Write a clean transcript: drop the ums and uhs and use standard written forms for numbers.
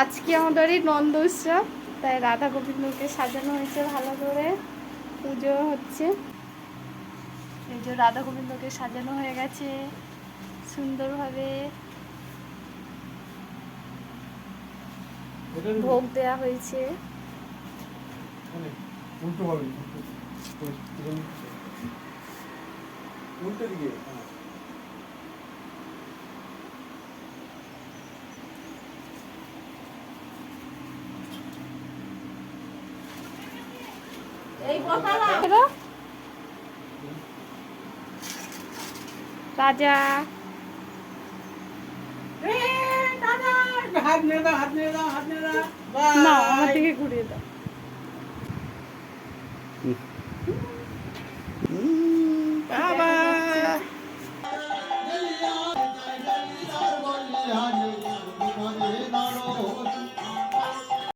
আজকে আমাদেরই নন্দ উৎসব, তাই রাধা গোবিন্দকে সাজানো হয়েছে ভালো করে, পুজো হচ্ছে। এই যে রাধা গোবিন্দকে সাজানো হয়ে গেছে সুন্দরভাবে, ভোগ দেয়া হয়েছে। রাজা হাত নিয়ে দাও, হাত নিয়ে দাও, হাত নিয়ে দাও। না, আমার দিকে ঘুরিয়ে দাও। বাবা